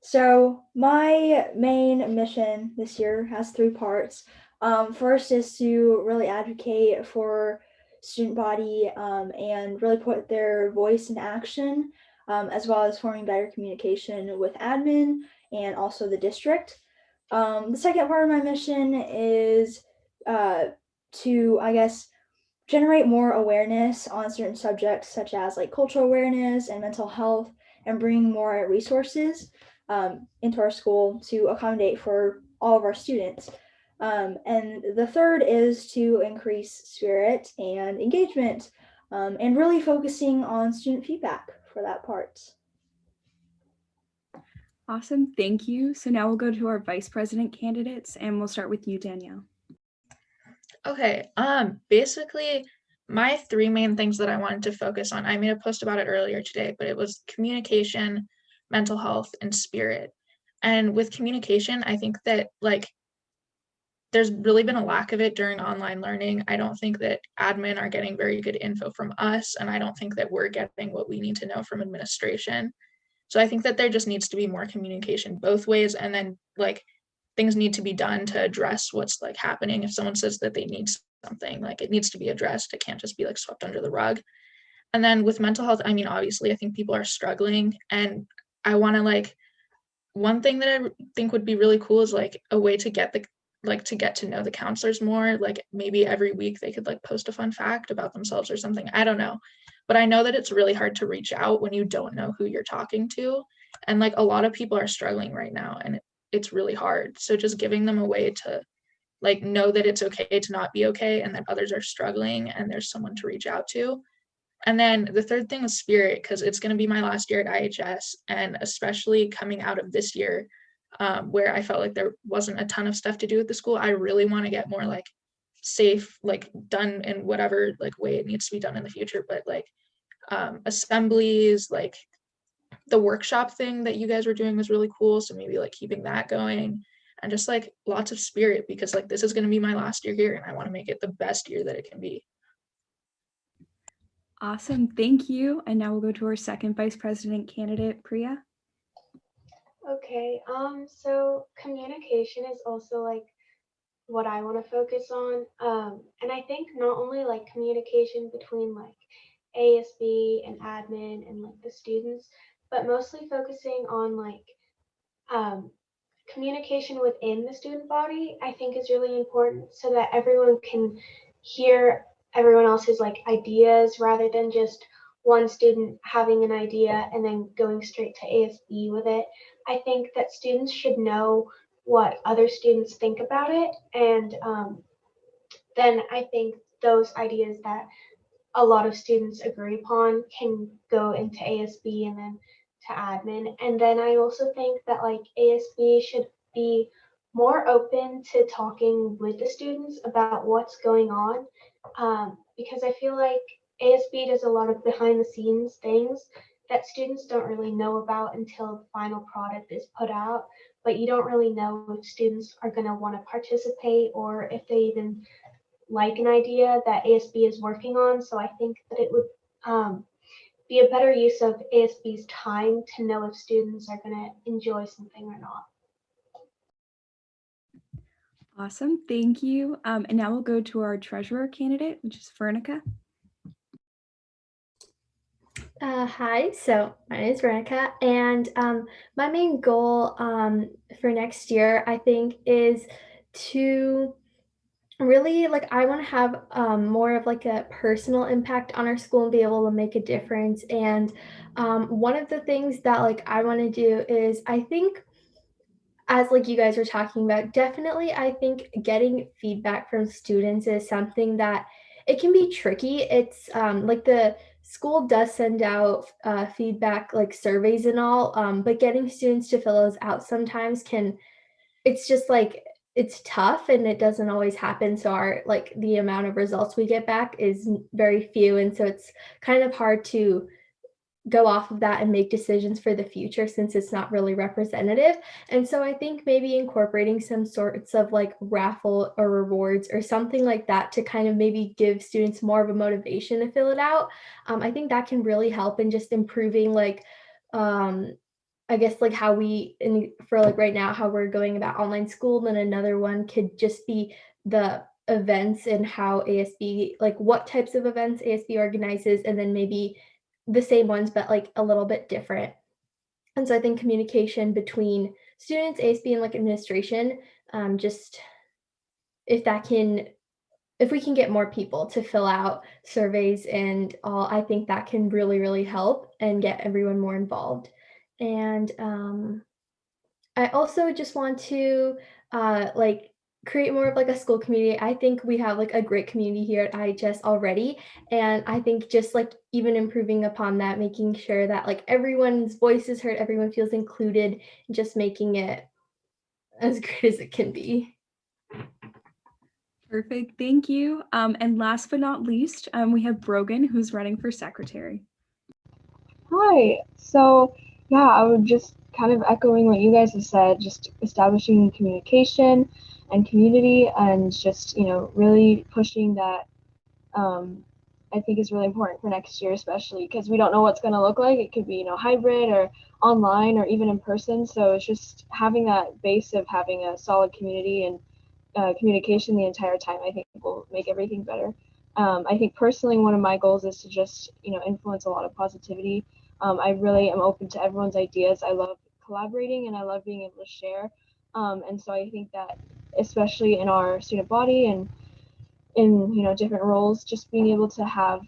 So my main mission this year has three parts. First is to really advocate for student body and really put their voice in action, as well as forming better communication with admin and also the district. The second part of my mission is uh, to, I guess, generate more awareness on certain subjects such as like cultural awareness and mental health and bring more resources into our school to accommodate for all of our students. And the third is to increase spirit and engagement and really focusing on student feedback for that part. Awesome, thank you. So now we'll go to our vice president candidates and we'll start with you, Danielle. Okay, basically my three main things that I wanted to focus on, I made a post about it earlier today, but it was communication, mental health, and spirit. And with communication, I think that there's really been a lack of it during online learning. I don't think that admin are getting very good info from us, and I don't think that we're getting what we need to know from administration. So I think that there just needs to be more communication both ways, and then things need to be done to address what's happening. If someone says that they need something, it needs to be addressed. It can't just be swept under the rug. And then with mental health, I mean, obviously I think people are struggling, and I want to one thing that I think would be really cool is a way to get to get to know the counselors more. Maybe every week they could post a fun fact about themselves or something. I don't know, but I know that it's really hard to reach out when you don't know who you're talking to, and a lot of people are struggling right now, and it's really hard. So just giving them a way to know that it's okay to not be okay, and that others are struggling and there's someone to reach out to. And then the third thing was spirit, because it's going to be my last year at IHS, and especially coming out of this year, where I felt like there wasn't a ton of stuff to do at the school. I really want to get more safe, done in whatever way it needs to be done in the future. But assemblies, the workshop thing that you guys were doing was really cool. So maybe keeping that going, and just lots of spirit, because this is going to be my last year here, and I want to make it the best year that it can be. Awesome, thank you. And now we'll go to our second vice president candidate, Priya. Okay, so communication is also what I want to focus on. And I think not only communication between ASB and admin and the students, but mostly focusing on um, communication within the student body, I think is really important so that everyone can hear everyone else's ideas rather than just one student having an idea and then going straight to ASB with it. I think that students should know what other students think about it, and then I think those ideas that a lot of students agree upon can go into ASB and then to admin. And then I also think that ASB should be more open to talking with the students about what's going on, because I feel like ASB does a lot of behind the scenes things that students don't really know about until the final product is put out. But you don't really know if students are going to want to participate or if they even like an idea that ASB is working on. So I think that it would be a better use of ASB's time to know if students are going to enjoy something or not. Awesome, thank you. And now we'll go to our treasurer candidate, which is Veronica. Hi, so my name is Veronica, and my main goal for next year, I think, is to really I want to have more of a personal impact on our school and be able to make a difference. And one of the things that I want to do is, I think, as you guys were talking about, definitely I think getting feedback from students is something that it can be tricky. It's the school does send out feedback surveys and all, but getting students to fill those out sometimes can, it's just it's tough and it doesn't always happen. So our the amount of results we get back is very few, and so it's kind of hard to go off of that and make decisions for the future since it's not really representative. And so I think maybe incorporating some sorts of raffle or rewards or something like that to kind of maybe give students more of a motivation to fill it out. I think that can really help in just improving um, I guess like how for like right now, how we're going about online school, then another one could just be the events and how ASB, like what types of events ASB organizes, and then maybe the same ones, but like a little bit different. And so I think communication between students, ASB, and like administration, just if that can, if we can get more people to fill out surveys and all, I think that can really, really help and get everyone more involved. And I also just want to like create more of like a school community. I think we have like a great community here at IHS already. And I think just like even improving upon that, making sure that like everyone's voice is heard, everyone feels included, and just making it as great as it can be. Perfect. Thank you. And last but not least, we have Brogan, who's running for secretary. Hi. So, yeah, I would just kind of echoing what you guys have said, just establishing communication and community and just, really pushing that I think is really important for next year, especially because we don't know what's going to look like. It could be, hybrid or online or even in person. So it's just having that base of having a solid community and communication the entire time, I think will make everything better. I think personally, one of my goals is to just, influence a lot of positivity. I really am open to everyone's ideas. I love collaborating and I love being able to share. And so I think that especially in our student body and in different roles, just being able to have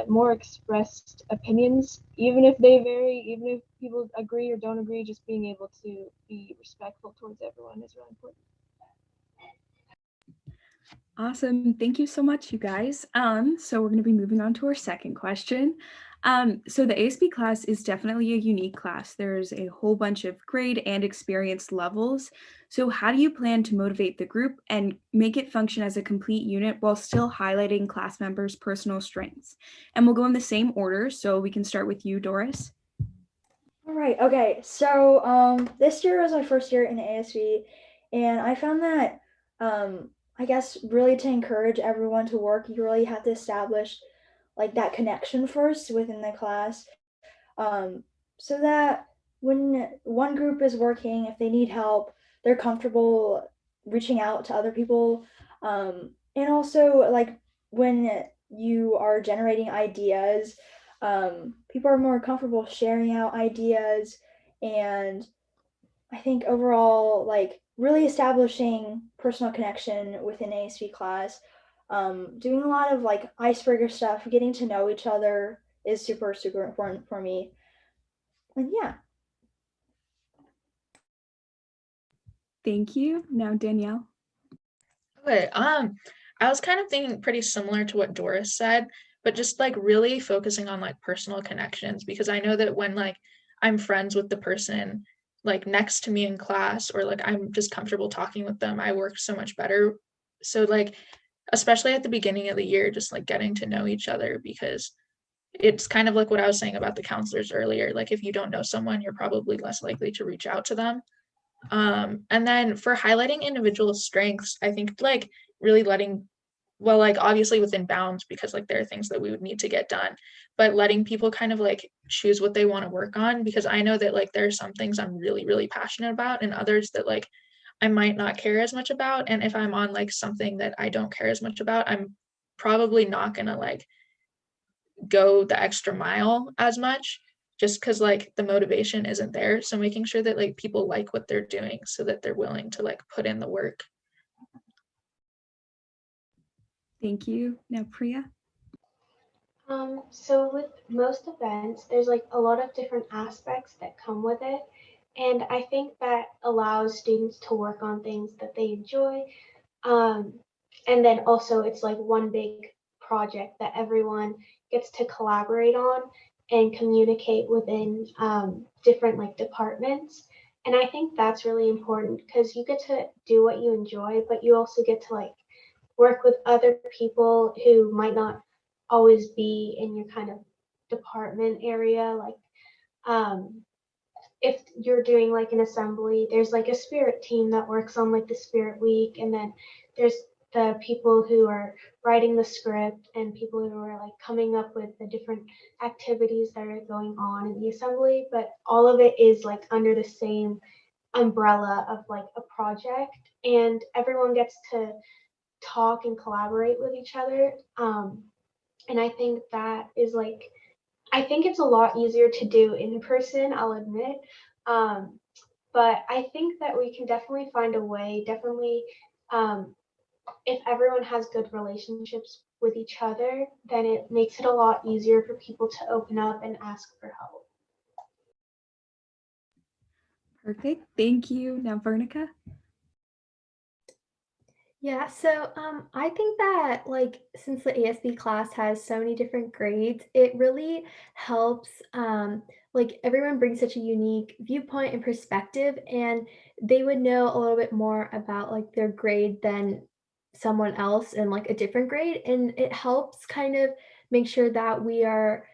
more expressed opinions, even if they vary, even if people agree or don't agree, just being able to be respectful towards everyone is really important. Awesome. Thank you so much, you guys. So we're going to be moving on to our second question. So the ASB class is definitely a unique class. There's a whole bunch of grade and experience levels. So how do you plan to motivate the group and make it function as a complete unit while still highlighting class members' personal strengths? And we'll go in the same order. So we can start with you, Doris. All right. Okay. So this year was my first year in ASB, and I found that I guess really to encourage everyone to work, you really have to establish like that connection first within the class, um, so that when one group is working, if they need help, they're comfortable reaching out to other people, and also like when you are generating ideas, people are more comfortable sharing out ideas, and I think overall, like really establishing personal connection within ASB class, doing a lot of like icebreaker stuff, getting to know each other is super, super important for me. And yeah. Thank you. Now, Danielle. Okay, I was kind of thinking pretty similar to what Doris said, but just like really focusing on like personal connections, because I know that when like I'm friends with the person like next to me in class, or like I'm just comfortable talking with them, I work so much better. So like especially at the beginning of the year, just like getting to know each other, because it's kind of like what I was saying about the counselors earlier. Like if you don't know someone, you're probably less likely to reach out to them. And then for highlighting individual strengths, I think like really letting, well, like obviously within bounds, because like there are things that we would need to get done, but letting people kind of like choose what they want to work on, because I know that like there are some things I'm really, really passionate about and others that like I might not care as much about. And if I'm on like something that I don't care as much about, I'm probably not gonna like go the extra mile as much, just because like the motivation isn't there. So making sure that like people like what they're doing so that they're willing to like put in the work. Thank you. Now, Priya. So with most events, there's like a lot of different aspects that come with it. And I think that allows students to work on things that they enjoy. Um, and then also it's like one big project that everyone gets to collaborate on and communicate within different like departments. And I think that's really important because you get to do what you enjoy, but you also get to like work with other people who might not always be in your kind of department area. Like if you're doing like an assembly, there's like a spirit team that works on like the spirit week, and then there's the people who are writing the script and people who are like coming up with the different activities that are going on in the assembly, but all of it is like under the same umbrella of like a project, and everyone gets to talk and collaborate with each other. And I think that is like, I think it's a lot easier to do in person, I'll admit. Um, but I think that we can definitely find a way, definitely, if everyone has good relationships with each other, then it makes it a lot easier for people to open up and ask for help. Perfect. Thank you. Now, Vernica. Yeah, so I think that like since the ASB class has so many different grades, it really helps like everyone brings such a unique viewpoint and perspective, and they would know a little bit more about like their grade than someone else in like a different grade, and it helps kind of make sure that we are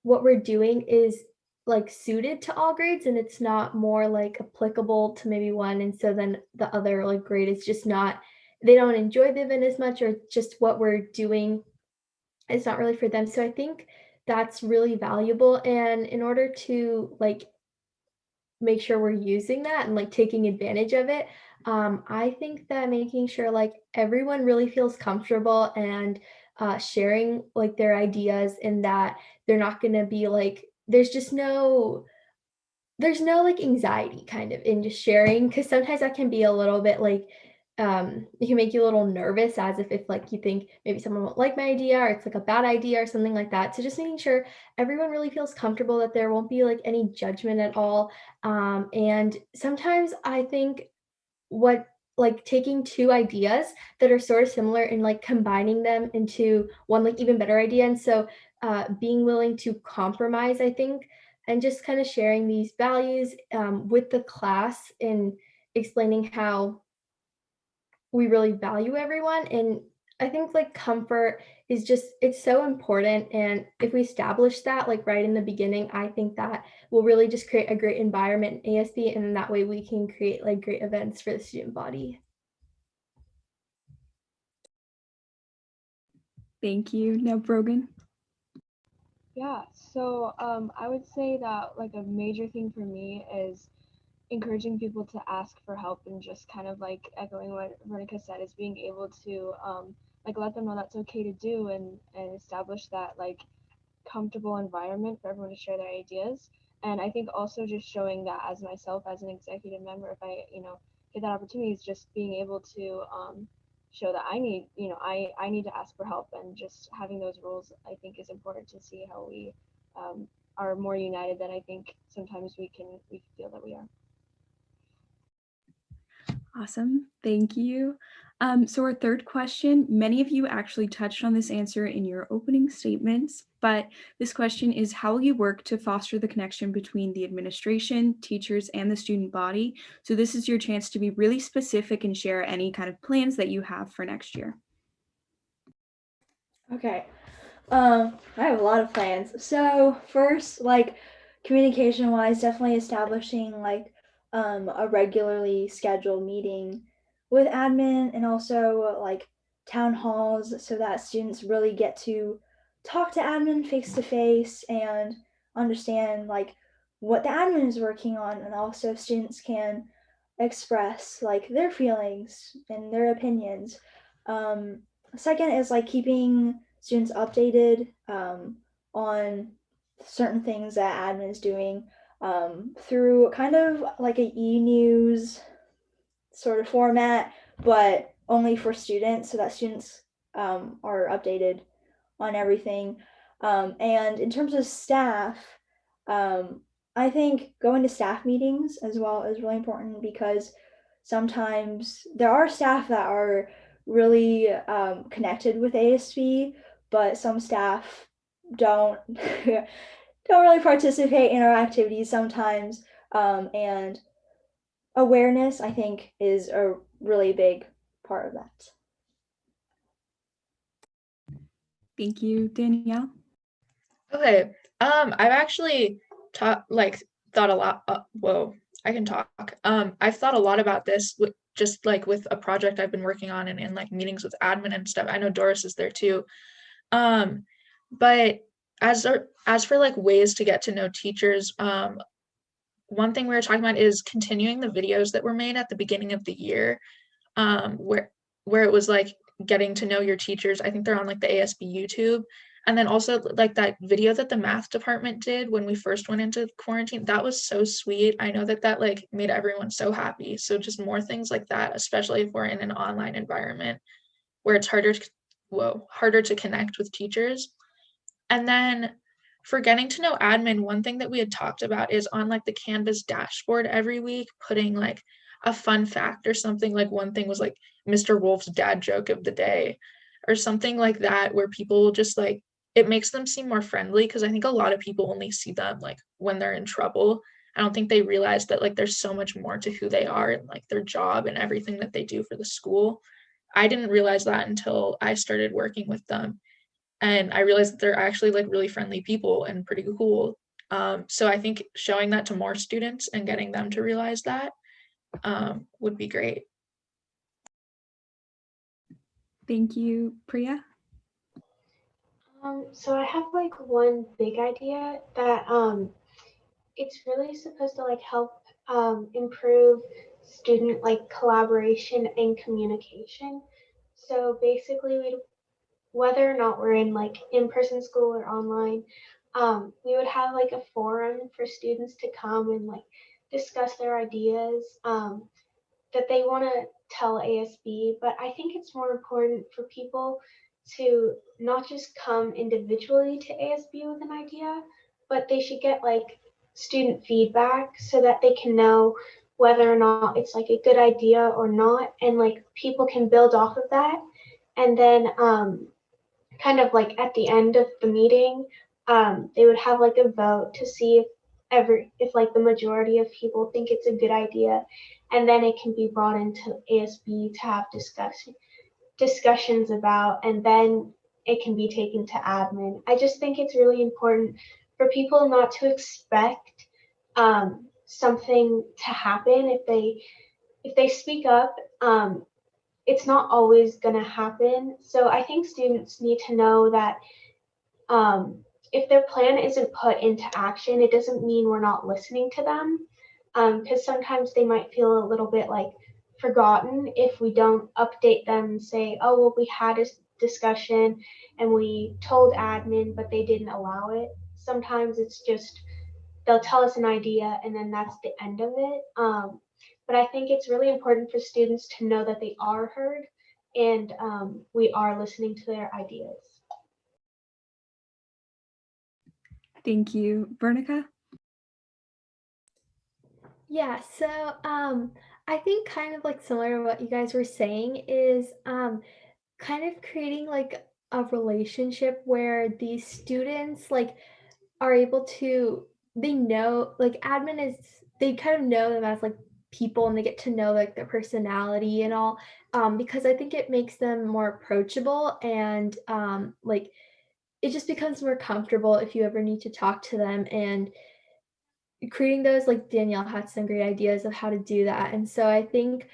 what we're doing is like suited to all grades and it's not more like applicable to maybe one, and so then the other like grade is just not, they don't enjoy the event as much, or just what we're doing is not really for them. So I think that's really valuable, and in order to like make sure we're using that and like taking advantage of it, I think that making sure like everyone really feels comfortable and sharing like their ideas, and that they're not going to be like there's no like anxiety kind of in just sharing, because sometimes that can be a little bit like it can make you a little nervous, as if like you think maybe someone won't like my idea or it's like a bad idea or something like that. So just making sure everyone really feels comfortable, that there won't be like any judgment at all. And sometimes I think what like taking two ideas that are sort of similar and like combining them into one like even better idea, and so being willing to compromise, I think, and just kind of sharing these values with the class and explaining how we really value everyone. And I think like comfort is just, it's so important, and if we establish that like right in the beginning, I think that will really just create a great environment in ASB, and then that way we can create like great events for the student body. Thank you. Now, Brogan. Yeah, so I would say that like a major thing for me is encouraging people to ask for help, and just kind of like echoing what Veronica said, is being able to like let them know that's okay to do, and establish that like comfortable environment for everyone to share their ideas. And I think also just showing that as myself as an executive member, if I get that opportunity, is just being able to show that I need to ask for help, and just having those rules I think is important to see how we are more united than I think sometimes we feel that we are. Awesome. Thank you. So our third question, many of you actually touched on this answer in your opening statements, but this question is, how will you work to foster the connection between the administration, teachers, and the student body? So this is your chance to be really specific and share any kind of plans that you have for next year. Okay. I have a lot of plans. So first, like communication wise, definitely establishing like a regularly scheduled meeting with admin, and also like town halls, so that students really get to talk to admin face to face and understand like what the admin is working on, and also students can express like their feelings and their opinions. Um, Second is like keeping students updated on certain things that admin is doing through kind of like a e-news sort of format, but only for students, so that students are updated on everything. And in terms of staff, I think going to staff meetings as well is really important, because sometimes there are staff that are really connected with ASB, but some staff don't don't really participate in our activities sometimes. And awareness, I think, is a really big part of that. Thank you, Danielle. Okay. I've actually thought a lot. Whoa, I can talk. I've thought a lot about this just like with a project I've been working on and in like meetings with admin and stuff. I know Doris is there too. But as for like ways to get to know teachers, one thing we were talking about is continuing the videos that were made at the beginning of the year, where it was like getting to know your teachers. I think they're on like the ASB YouTube. And then also like that video that the math department did when we first went into quarantine, that was so sweet. I know that that like made everyone so happy. So just more things like that, especially if we're in an online environment where it's harder to connect with teachers. And then for getting to know admin, one thing that we had talked about is on like the Canvas dashboard every week, putting like a fun fact or something. Like one thing was like Mr. Wolf's dad joke of the day or something like that, where people will just like, it makes them seem more friendly, because I think a lot of people only see them like when they're in trouble. I don't think they realize that like there's so much more to who they are and like their job and everything that they do for the school. I didn't realize that until I started working with them. And I realized that they're actually like really friendly people and pretty cool. So I think showing that to more students and getting them to realize that would be great. Thank you, Priya. So I have like one big idea that it's really supposed to like help improve student like collaboration and communication. So basically, whether or not we're in like in-person school or online, we would have like a forum for students to come and like discuss their ideas that they want to tell ASB. But I think it's more important for people to not just come individually to ASB with an idea, but they should get like student feedback so that they can know whether or not it's like a good idea or not, and like people can build off of that. And then kind of like at the end of the meeting, they would have like a vote to see if like the majority of people think it's a good idea, and then it can be brought into ASB to have discussions about, and then it can be taken to admin. I just think it's really important for people not to expect something to happen if they speak up. It's not always going to happen. So I think students need to know that if their plan isn't put into action, it doesn't mean we're not listening to them. Because sometimes they might feel a little bit like forgotten if we don't update them and say, oh, well, we had a discussion and we told admin, but they didn't allow it. Sometimes it's just they'll tell us an idea and then that's the end of it. But I think it's really important for students to know that they are heard and we are listening to their ideas. Thank you, Vernica. Yeah, so I think kind of like similar to what you guys were saying is kind of creating like a relationship where these students like are able to they know like admin is they kind of know them as like people and they get to know like their personality and all because I think it makes them more approachable and like it just becomes more comfortable if you ever need to talk to them and creating those like Danielle had some great ideas of how to do that. And so I think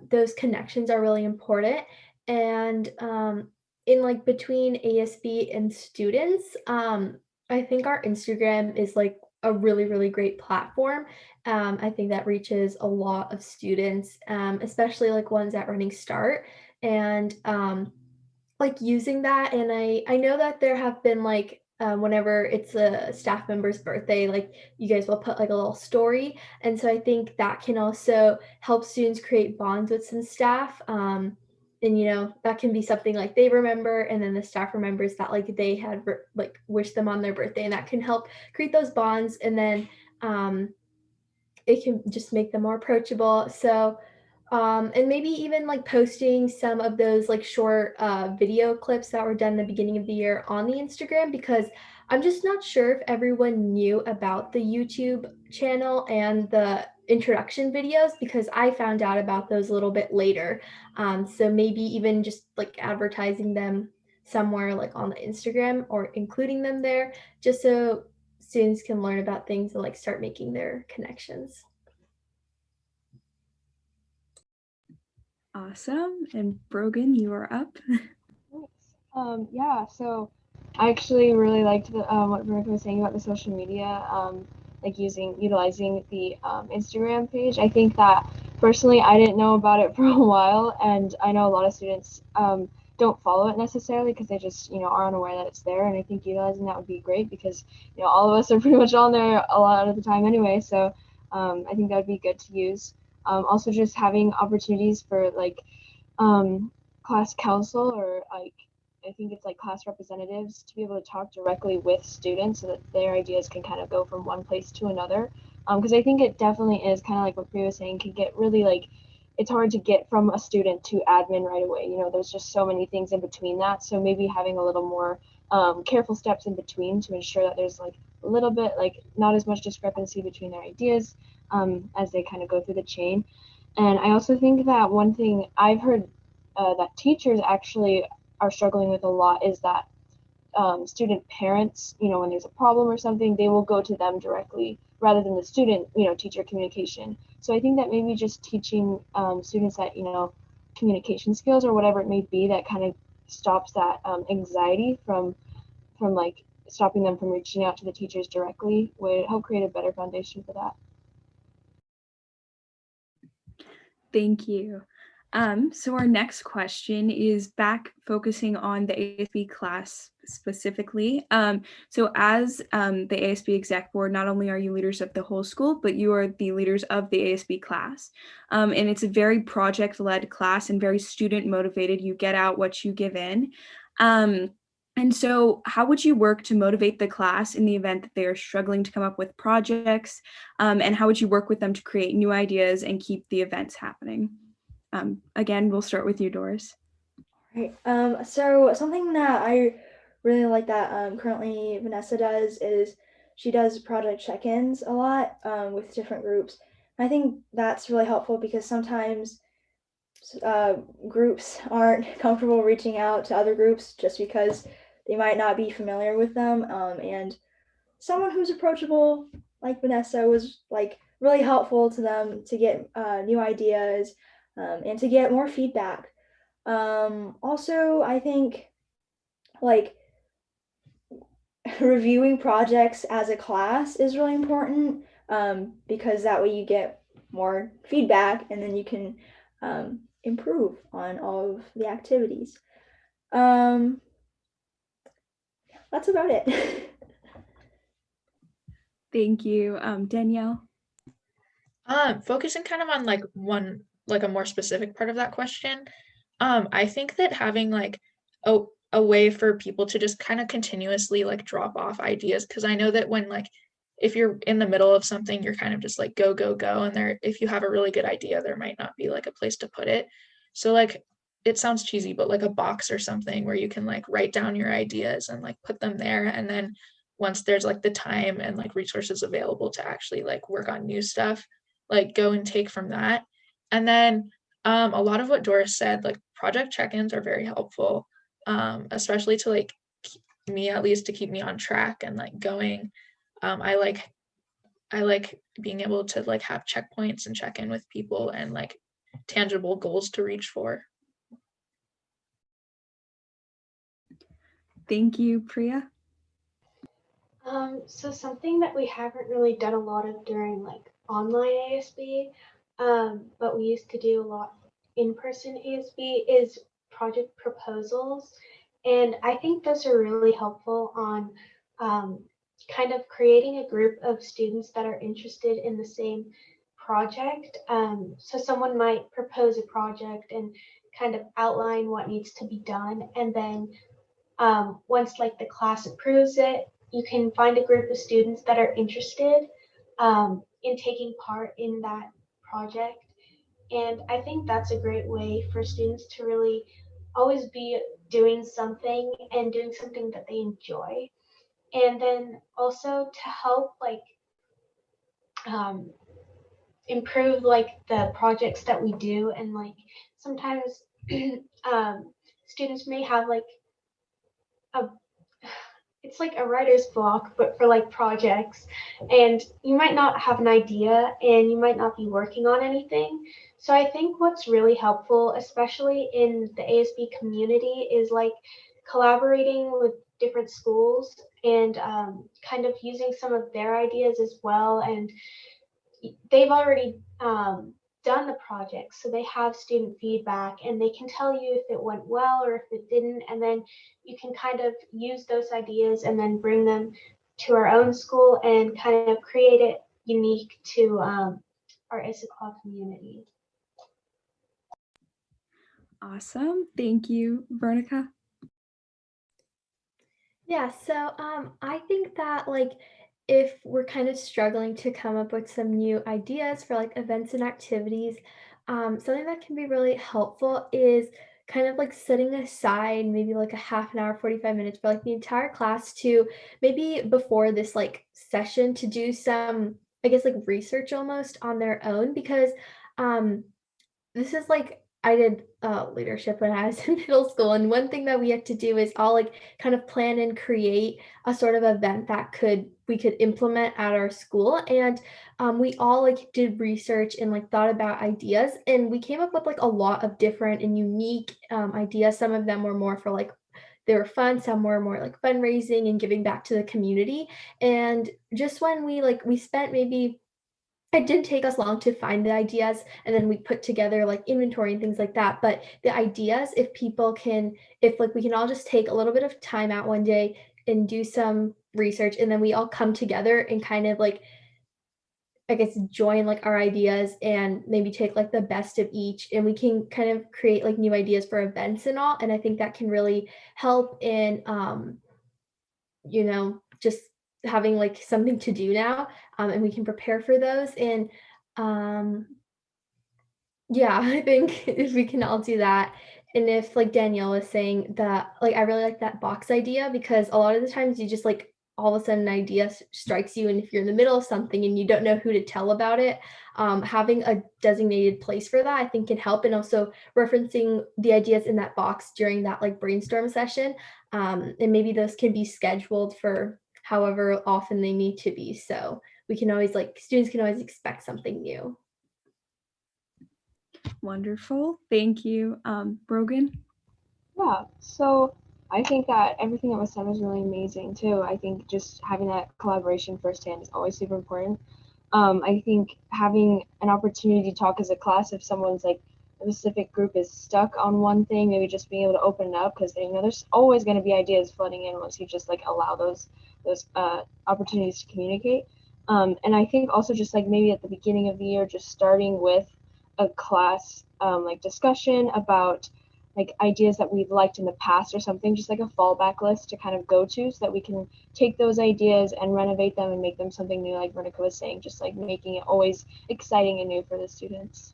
those connections are really important. And in like between ASB and students, I think our Instagram is like a really, really great platform. I think that reaches a lot of students, especially like ones at Running Start. And like using that and I know that there have been like whenever it's a staff member's birthday like you guys will put like a little story and so I think that can also help students create bonds with some staff and you know that can be something like they remember and then the staff remembers that like they had like wished them on their birthday and that can help create those bonds and then it can just make them more approachable so and maybe even like posting some of those like short video clips that were done in the beginning of the year on the Instagram because I'm just not sure if everyone knew about the YouTube channel and the introduction videos because I found out about those a little bit later. So maybe even just like advertising them somewhere like on the Instagram or including them there just so students can learn about things and like start making their connections. Awesome. And Brogan, you are up. Nice. Yeah, so I actually really liked what Veronica was saying about the social media, like utilizing the Instagram page. I think that personally I didn't know about it for a while, and I know a lot of students don't follow it necessarily because they just are unaware that it's there. And I think utilizing that would be great because all of us are pretty much on there a lot of the time anyway. So I think that would be good to use. Also, just having opportunities for like class council or like I think it's like class representatives to be able to talk directly with students so that their ideas can kind of go from one place to another. Because I think it definitely is kind of like what Priya was saying, can get really like it's hard to get from a student to admin right away. There's just so many things in between that. So maybe having a little more careful steps in between to ensure that there's like a little bit like not as much discrepancy between their ideas as they kind of go through the chain. And I also think that one thing I've heard that teachers actually are struggling with a lot is that student parents, when there's a problem or something, they will go to them directly rather than the student, teacher communication. So I think that maybe just teaching students that, communication skills or whatever it may be that kind of stops that anxiety from like stopping them from reaching out to the teachers directly would help create a better foundation for that. Thank you. So our next question is back focusing on the ASB class specifically. So as the ASB exec board, not only are you leaders of the whole school, but you are the leaders of the ASB class. And it's a very project-led class and very student motivated. You get out what you give in. And so how would you work to motivate the class in the event that they are struggling to come up with projects? And how would you work with them to create new ideas and keep the events happening? Again, we'll start with you, Doris. Right. So something that I really like that currently Vanessa does is she does project check-ins a lot with different groups. I think that's really helpful because sometimes uh, groups aren't comfortable reaching out to other groups just because they might not be familiar with them. And someone who's approachable, like Vanessa, was like really helpful to them to get new ideas and to get more feedback. Also, I think like reviewing projects as a class is really important because that way you get more feedback and then you can improve on all of the activities. That's about it. Thank you. Danielle? Focusing kind of on like a more specific part of that question. I think that having like a way for people to just kind of continuously like drop off ideas, because I know that when like if you're in the middle of something, you're kind of just like go, go, go. And if you have a really good idea, there might not be like a place to put it. So like it sounds cheesy, but like a box or something where you can like write down your ideas and like put them there. And then once there's like the time and like resources available to actually like work on new stuff, like go and take from that. And then a lot of what Doris said, like project check-ins are very helpful, especially to like me at least to keep me on track and like going. I like being able to like have checkpoints and check in with people and like tangible goals to reach for. Thank you, Priya. So something that we haven't really done a lot of during like online ASB, but we used to do a lot in-person ASB is project proposals. And I think those are really helpful on kind of creating a group of students that are interested in the same project. So someone might propose a project and kind of outline what needs to be done. And then once like the class approves it, you can find a group of students that are interested in taking part in that project. And I think that's a great way for students to really always be doing something and doing something that they enjoy. And then also to help like um, improve like the projects that we do. And like sometimes students may have like a it's like a writer's block, but for like projects. And you might not have an idea and you might not be working on anything. So I think what's really helpful, especially in the ASB community, is like collaborating with different schools and kind of using some of their ideas as well. And they've already done the project, so they have student feedback and they can tell you if it went well or if it didn't, and then you can kind of use those ideas and then bring them to our own school and kind of create it unique to our Issaquah community. Awesome. Thank you, Veronica. Yeah, so I think that like if we're kind of struggling to come up with some new ideas for like events and activities, something that can be really helpful is kind of like setting aside maybe like a half an hour, 45 minutes for like the entire class to maybe before this like session to do some, I guess, like research almost on their own because um this is like I did leadership when I was in middle school, and one thing that we had to do is all like kind of plan and create a sort of event that we could implement at our school, and we all like did research and like thought about ideas, and we came up with like a lot of different and unique ideas. Some of them were more for like they were fun, some were more like fundraising and giving back to the community, and just when we spent maybe it didn't take us long to find the ideas and then we put together like inventory and things like that. But the ideas, if like we can all just take a little bit of time out one day and do some research and then we all come together and kind of like, I guess, join like our ideas and maybe take like the best of each and we can kind of create like new ideas for events and all. And I think that can really help in, just having like something to do now, and we can prepare for those. And um, yeah, I think if we can all do that, and if like Danielle was saying that, like I really like that box idea because a lot of the times you just like all of a sudden an idea strikes you, and if you're in the middle of something and you don't know who to tell about it, having a designated place for that I think can help, and also referencing the ideas in that box during that like brainstorm session, and maybe those can be scheduled for however often they need to be, so we can always like students can always expect something new. Wonderful. Thank you. Brogan? Yeah, so I think that everything that was said was really amazing too. I think just having that collaboration firsthand is always super important. I think having an opportunity to talk as a class if someone's like a specific group is stuck on one thing, maybe just being able to open it up because there's always going to be ideas flooding in once you just like allow those opportunities to communicate. And I think also just like maybe at the beginning of the year, just starting with a class like discussion about like ideas that we've liked in the past or something, just like a fallback list to kind of go to so that we can take those ideas and renovate them and make them something new, like Veronica was saying, just like making it always exciting and new for the students.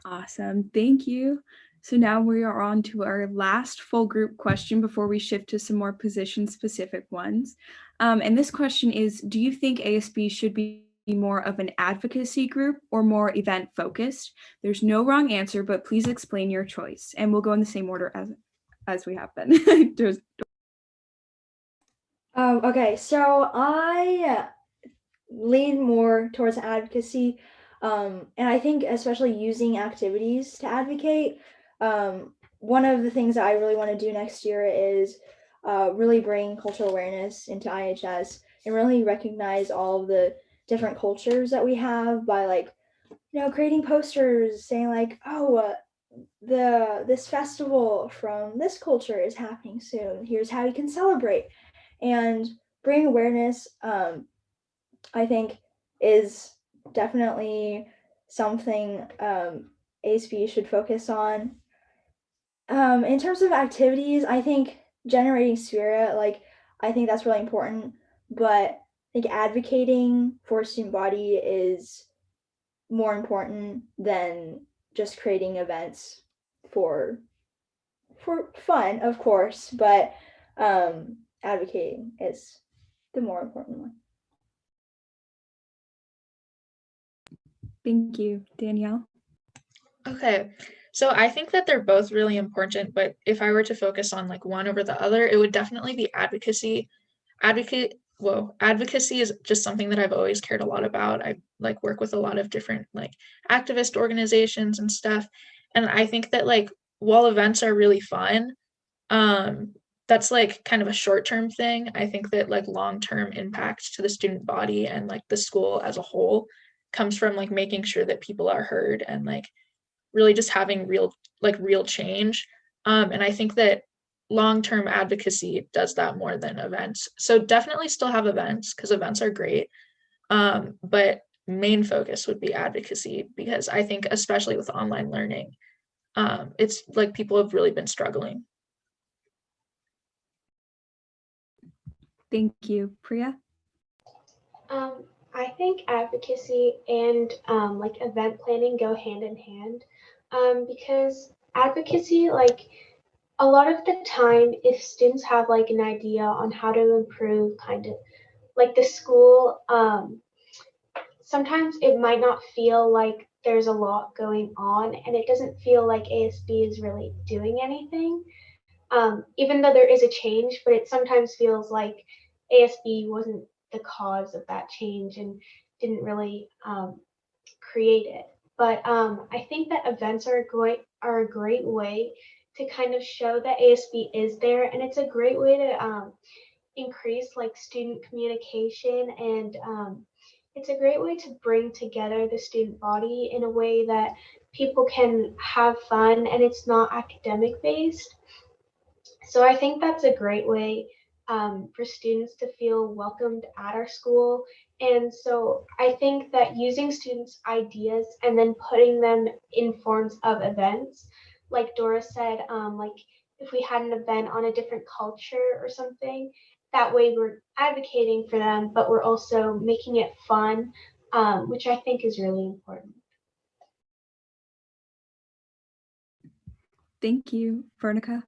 Awesome. Thank you. So now we are on to our last full group question before we shift to some more position specific ones. And this question is, do you think ASB should be more of an advocacy group or more event focused? There's no wrong answer, but please explain your choice. And we'll go in the same order as we have been. Okay, so I lean more towards advocacy. And I think especially using activities to advocate. One of the things that I really want to do next year is really bring cultural awareness into IHS and really recognize all of the different cultures that we have by like, creating posters saying like, oh, this festival from this culture is happening soon. Here's how you can celebrate and bring awareness. I think is definitely something ASB should focus on. In terms of activities, I think generating spirit, like I think that's really important. But I think advocating for student body is more important than just creating events for fun, of course, but advocating is the more important one. Thank you, Danielle. Okay, So I think that they're both really important, but if I were to focus on like one over the other, it would definitely be advocacy. Advocacy is just something that I've always cared a lot about. I like work with a lot of different like activist organizations and stuff. And I think that like while events are really fun, um, that's like kind of a short-term thing. I think that like long-term impact to the student body and like the school as a whole comes from like making sure that people are heard and like really just having real change. And I think that long-term advocacy does that more than events. So definitely still have events because events are great. But main focus would be advocacy because I think especially with online learning, it's like people have really been struggling. Thank you. Priya? I think advocacy and like event planning go hand in hand because advocacy, like a lot of the time, if students have like an idea on how to improve kind of like the school, sometimes it might not feel like there's a lot going on and it doesn't feel like ASB is really doing anything. Even though there is a change, but it sometimes feels like ASB wasn't the cause of that change and didn't really create it. But I think that events are a great way to kind of show that ASB is there, and it's a great way to increase like student communication, and it's a great way to bring together the student body in a way that people can have fun and it's not academic based. So I think that's a great way for students to feel welcomed at our school. And so I think that using students' ideas and then putting them in forms of events, like Dora said, like if we had an event on a different culture or something, that way we're advocating for them, but we're also making it fun, which I think is really important. Thank you. Veronica?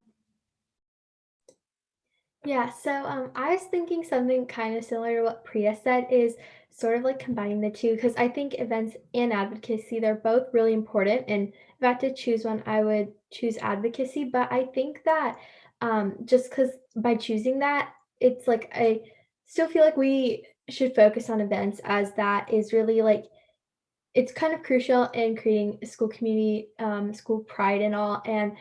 Yeah, so I was thinking something kind of similar to what Priya said is sort of like combining the two because I think events and advocacy, they're both really important. And if I had to choose one, I would choose advocacy. But I think that just because by choosing that, it's like I still feel like we should focus on events as that is really like it's kind of crucial in creating a school community, school pride and all, and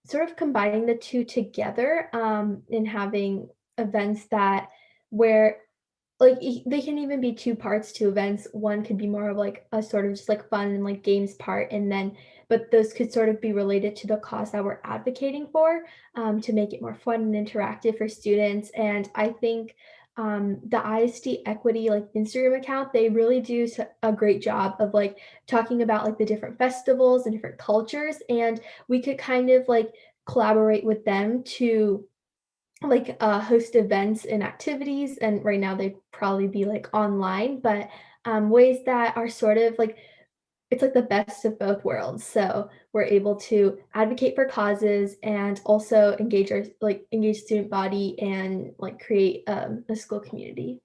sort of combining the two together and having events that where like they can even be two parts to events. One could be more of like a sort of just like fun and like games part, and then but those could sort of be related to the cause that we're advocating for to make it more fun and interactive for students. And I think the ISD Equity like Instagram account, they really do a great job of like talking about like the different festivals and different cultures, and we could kind of like collaborate with them to like host events and activities, and right now they'd probably be like online, but ways that are sort of like it's like the best of both worlds. So we're able to advocate for causes and also engage student body and like create a school community.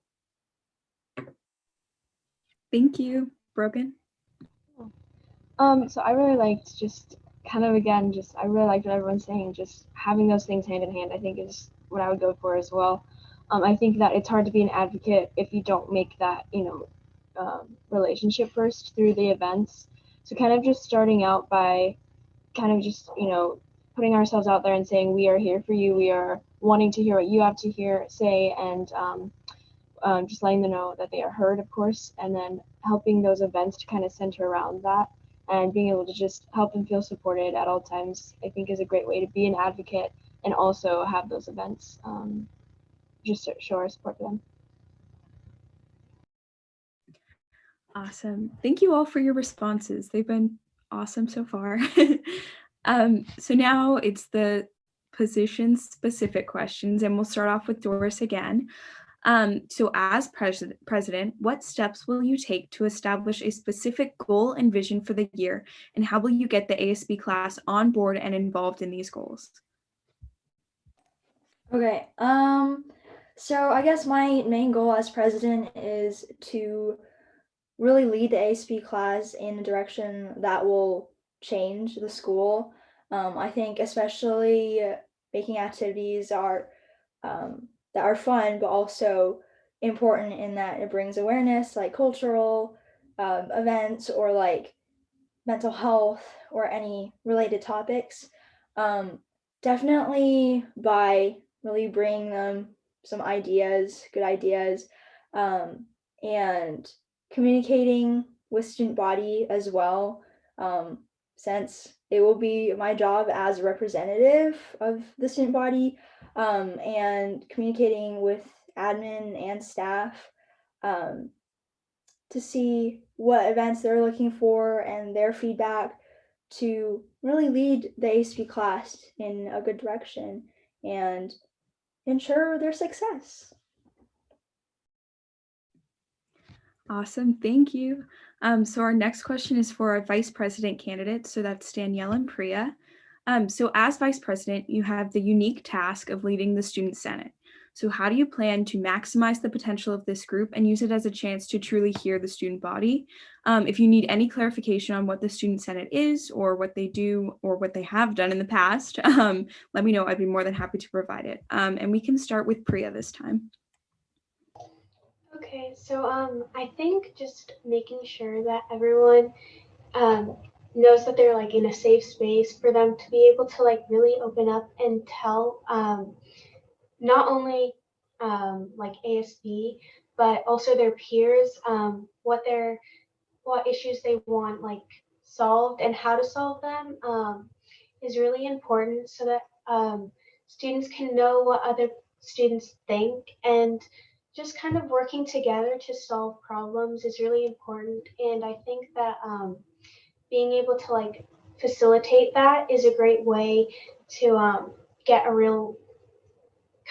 Thank you. Brogan? So I really liked just kind of again, just I really liked what everyone's saying. Just having those things hand in hand, I think is what I would go for as well. I think that it's hard to be an advocate if you don't make that, relationship first through the events. So kind of just starting out by kind of just, putting ourselves out there and saying, we are here for you. We are wanting to hear what you have to say, and just letting them know that they are heard, of course, and then helping those events to kind of center around that and being able to just help them feel supported at all times, I think is a great way to be an advocate and also have those events just to show our support for them. Awesome. Thank you all for your responses. They've been awesome so far. So now it's the position-specific questions, and we'll start off with Doris again. So as president, what steps will you take to establish a specific goal and vision for the year, and how will you get the ASB class on board and involved in these goals? Okay, so I guess my main goal as president is to really lead the ASB class in a direction that will change the school. I think especially making activities that are fun, but also important in that it brings awareness, like cultural events or like mental health or any related topics. Um, Definitely by really bringing them some ideas, good ideas, um, and communicating with student body as well, um, since it will be my job as a representative of the student body, and communicating with admin and staff, um, to see what events they're looking for and their feedback to really lead the ASB class in a good direction and ensure their success. Awesome, thank you. So our next question is for our vice president candidates. So that's Danielle and Priya. So as vice president, you have the unique task of leading the student senate. So how do you plan to maximize the potential of this group and use it as a chance to truly hear the student body? If you need any clarification on what the student senate is or what they do or what they have done in the past, let me know. I'd be more than happy to provide it. And we can start with Priya this time. Okay, so I think just making sure that everyone knows that they're like in a safe space for them to be able to like really open up and tell not only like ASB but also their peers what issues they want like solved and how to solve them is really important so that students can know what other students think, and just kind of working together to solve problems is really important. And I think that being able to like facilitate that is a great way to get a real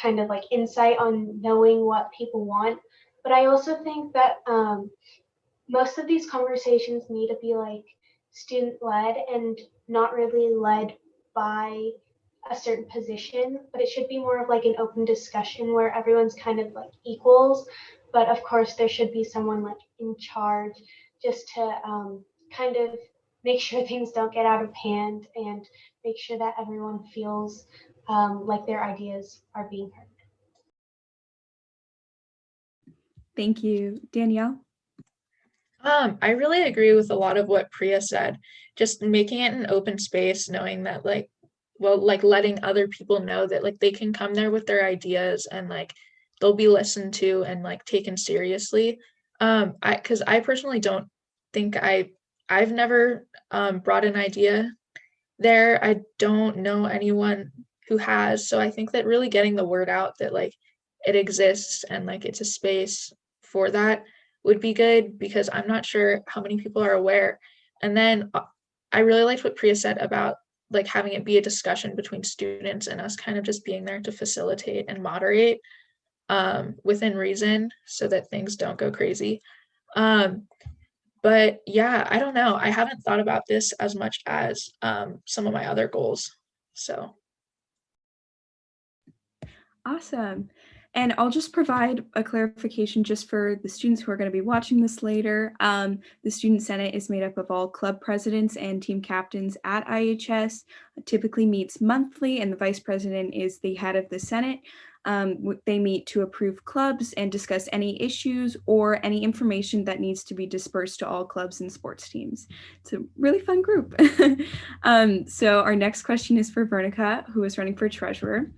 kind of like insight on knowing what people want. But I also think that most of these conversations need to be like student led and not really led by a certain position, but it should be more of like an open discussion where everyone's kind of like equals. But of course, there should be someone like in charge just to kind of make sure things don't get out of hand and make sure that everyone feels like their ideas are being heard. Thank you. Danielle? I really agree with a lot of what Priya said. Just making it an open space, knowing that like, well, like letting other people know that like they can come there with their ideas and like they'll be listened to and like taken seriously. Because I personally don't think I've never brought an idea there. I don't know anyone who has. So I think that really getting the word out that like it exists and like it's a space for that would be good, because I'm not sure how many people are aware. And then I really liked what Priya said about like having it be a discussion between students and us kind of just being there to facilitate and moderate within reason so that things don't go crazy. But yeah, I don't know. I haven't thought about this as much as some of my other goals. So Awesome. And I'll just provide a clarification just for the students who are going to be watching this later. The Student Senate is made up of all club presidents and team captains at IHS. It typically meets monthly, and the vice president is the head of the Senate. They meet to approve clubs and discuss any issues or any information that needs to be dispersed to all clubs and sports teams. It's a really fun group. So our next question is for Vernica, who is running for treasurer.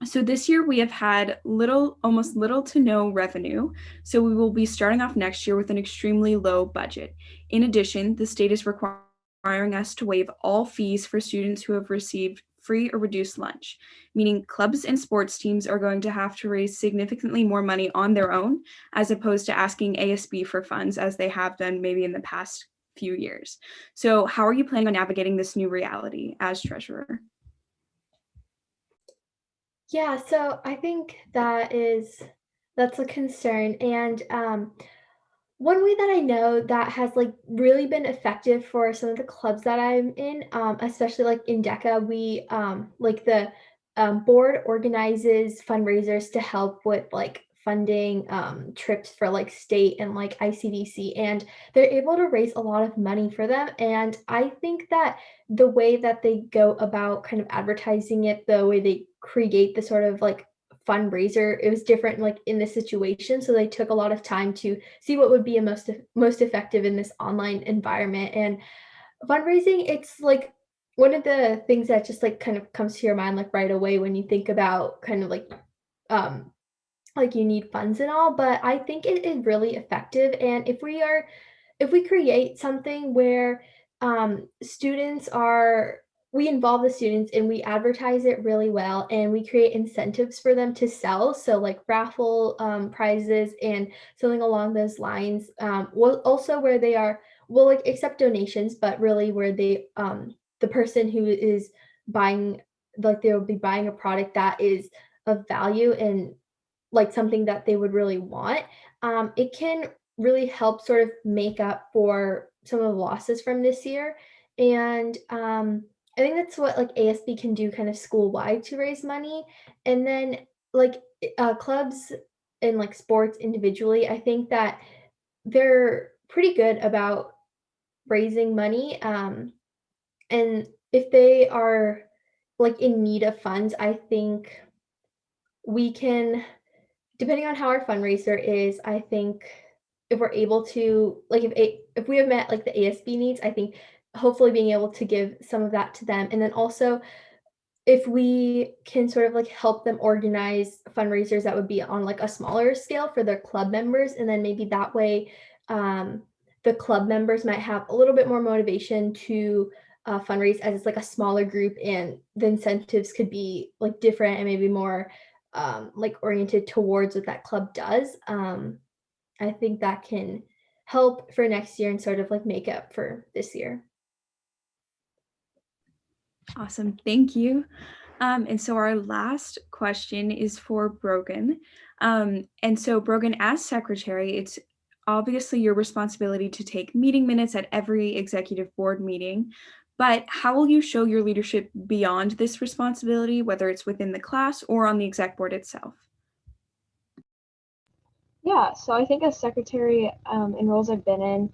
So this year we have had almost little to no revenue. So we will be starting off next year with an extremely low budget. In addition, the state is requiring us to waive all fees for students who have received free or reduced lunch, meaning clubs and sports teams are going to have to raise significantly more money on their own, as opposed to asking ASB for funds as they have done maybe in the past few years. So how are you planning on navigating this new reality as treasurer? Yeah, so I think that's a concern. And one way that I know that has like really been effective for some of the clubs that I'm in, especially like in DECA, we like the board organizes fundraisers to help with like funding trips for like state and like ICDC, and they're able to raise a lot of money for them. And I think that the way that they go about kind of advertising it, the way they create the sort of like fundraiser, it was different like in this situation. So they took a lot of time to see what would be a most effective in this online environment. And fundraising, it's like one of the things that just like kind of comes to your mind like right away when you think about kind of um like you need funds and all, but I think it is really effective. And if we create something where students are we involve the students and we advertise it really well and we create incentives for them to sell, so like raffle prizes and something along those lines, well also where they are will like accept donations, but really where they the person who is buying, like they'll be buying a product that is of value and like something that they would really want, it can really help sort of make up for some of the losses from this year. And I think that's what like ASB can do kind of school wide to raise money. And then like clubs and like sports individually, I think that they're pretty good about raising money. And if they are like in need of funds, I think we can, depending on how our fundraiser is, I think if we're able to, like, if we have met like the ASB needs, I think hopefully being able to give some of that to them, and then also if we can sort of like help them organize fundraisers that would be on like a smaller scale for their club members, and then maybe that way um, the club members might have a little bit more motivation to fundraise as it's like a smaller group, and the incentives could be like different and maybe more like oriented towards what that club does. I think that can help for next year and sort of like make up for this year. Awesome, thank you. And so our last question is for Brogan. And so Brogan, as secretary, it's obviously your responsibility to take meeting minutes at every executive board meeting, but how will you show your leadership beyond this responsibility, whether it's within the class or on the exec board itself? Yeah, so I think as secretary, in roles I've been,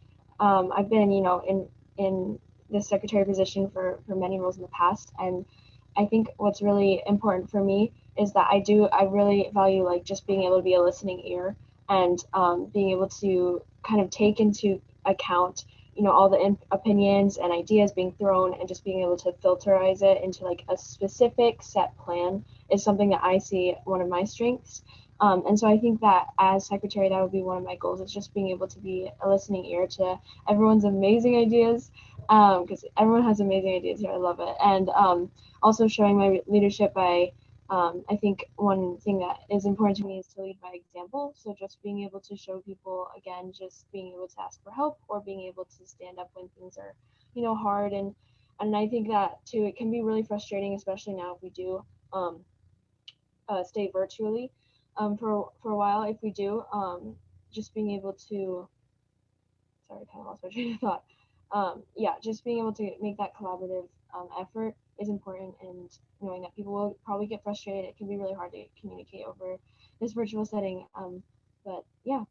in the secretary position for many roles in the past, and I think what's really important for me is that I really value like just being able to be a listening ear and being able to kind of take into account, all the opinions and ideas being thrown, and just being able to filterize it into like a specific set plan is something that I see one of my strengths. And so I think that as secretary, that would be one of my goals, is just being able to be a listening ear to everyone's amazing ideas, because everyone has amazing ideas here. I love it. And also showing my leadership by, I think one thing that is important to me is to lead by example. So just being able to show people, again, just being able to ask for help or being able to stand up when things are, hard. And I think that too, it can be really frustrating, especially now if we do stay virtually for a while. If we do, just being able to, sorry, I kind of lost my train of thought. Yeah, just being able to make that collaborative effort is important, and knowing that people will probably get frustrated. It can be really hard to communicate over this virtual setting. But yeah,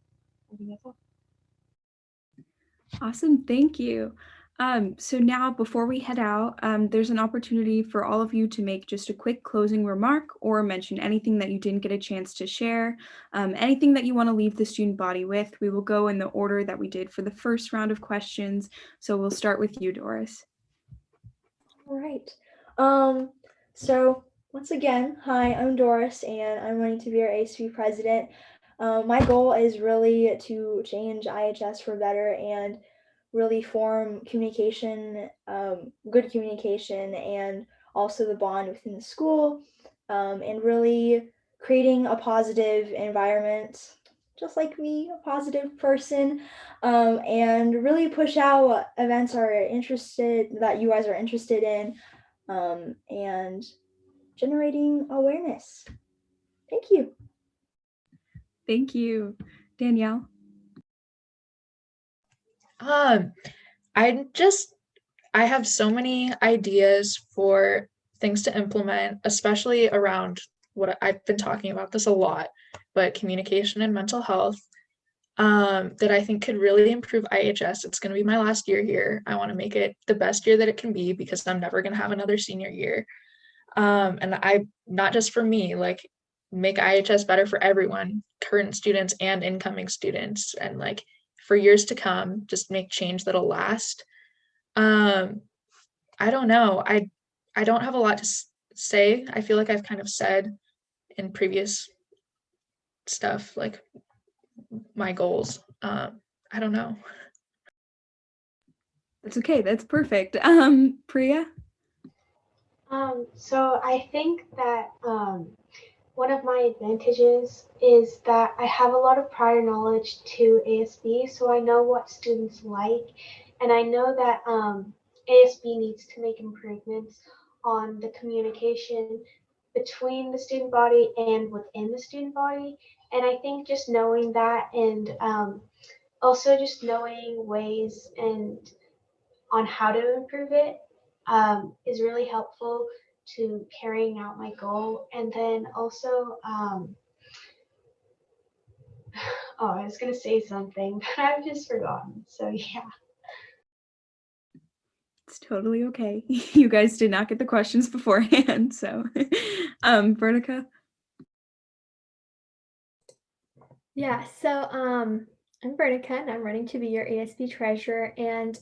I think that's all. Awesome, thank you. So now before we head out, there's an opportunity for all of you to make just a quick closing remark or mention anything that you didn't get a chance to share, anything that you want to leave the student body with. We will go in the order that we did for the first round of questions. So we'll start with you, Doris. All right. So once again, hi, I'm Doris, and I'm running to be our ASB president. My goal is really to change IHS for better and really form communication, good communication, and also the bond within the school, and really creating a positive environment, just like me, a positive person, and really push out what events that you guys are interested in, and generating awareness. Thank you. Thank you. Danielle? I have so many ideas for things to implement, especially around what I've been talking about this a lot, but communication and mental health, that I think could really improve IHS. It's going to be my last year here. I want to make it the best year that it can be because I'm never going to have another senior year. And I, not just for me, like make IHS better for everyone, current students and incoming students, and like for years to come, just make change that'll last. I don't know. I don't have a lot to say. I feel like I've kind of said in previous stuff, like my goals. I don't know. That's okay. That's perfect. Priya? So I think that one of my advantages is that I have a lot of prior knowledge to ASB, so I know what students like, and I know that ASB needs to make improvements on the communication between the student body and within the student body. And I think just knowing that, and also just knowing ways and on how to improve it is really helpful to carrying out my goal. And then also, oh, I was gonna say something, but I've just forgotten. So yeah. It's totally okay. You guys did not get the questions beforehand, so Vernica? Yeah, so I'm Vernica and I'm running to be your ASB treasurer. And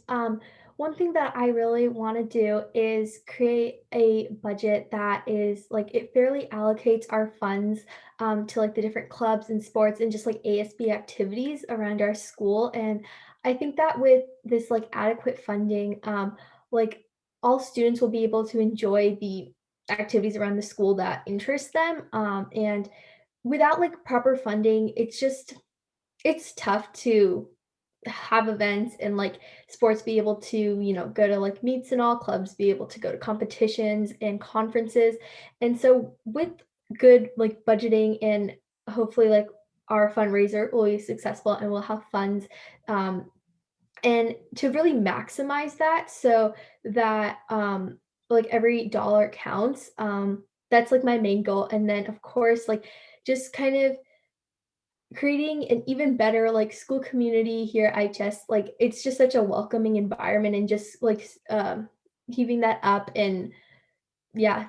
one thing that I really want to do is create a budget that is like it fairly allocates our funds to like the different clubs and sports and just like ASB activities around our school. And I think that with this like adequate funding, like all students will be able to enjoy the activities around the school that interest them. And without like proper funding, it's tough to have events and like sports be able to, go to like meets and all clubs be able to go to competitions and conferences. And so with good like budgeting and hopefully like our fundraiser will be successful and we'll have funds and to really maximize that so that like every dollar counts. That's like my main goal. And then of course like just kind of creating an even better like school community here at IHS. Like it's just such a welcoming environment and just like keeping that up. And yeah.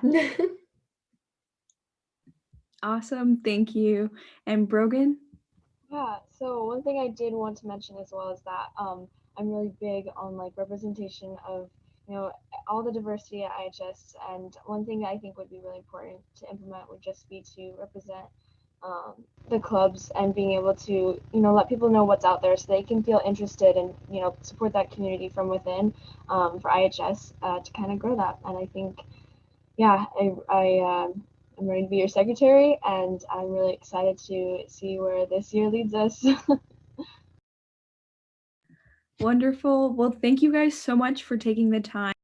Awesome. Thank you. And Brogan? Yeah, so one thing I did want to mention as well is that I'm really big on like representation of, all the diversity at IHS. And one thing that I think would be really important to implement would just be to represent the clubs and being able to, let people know what's out there so they can feel interested and, support that community from within for IHS to kind of grow that. And I think, yeah, I'm ready to be your secretary, and I'm really excited to see where this year leads us. Wonderful. Well, thank you guys so much for taking the time.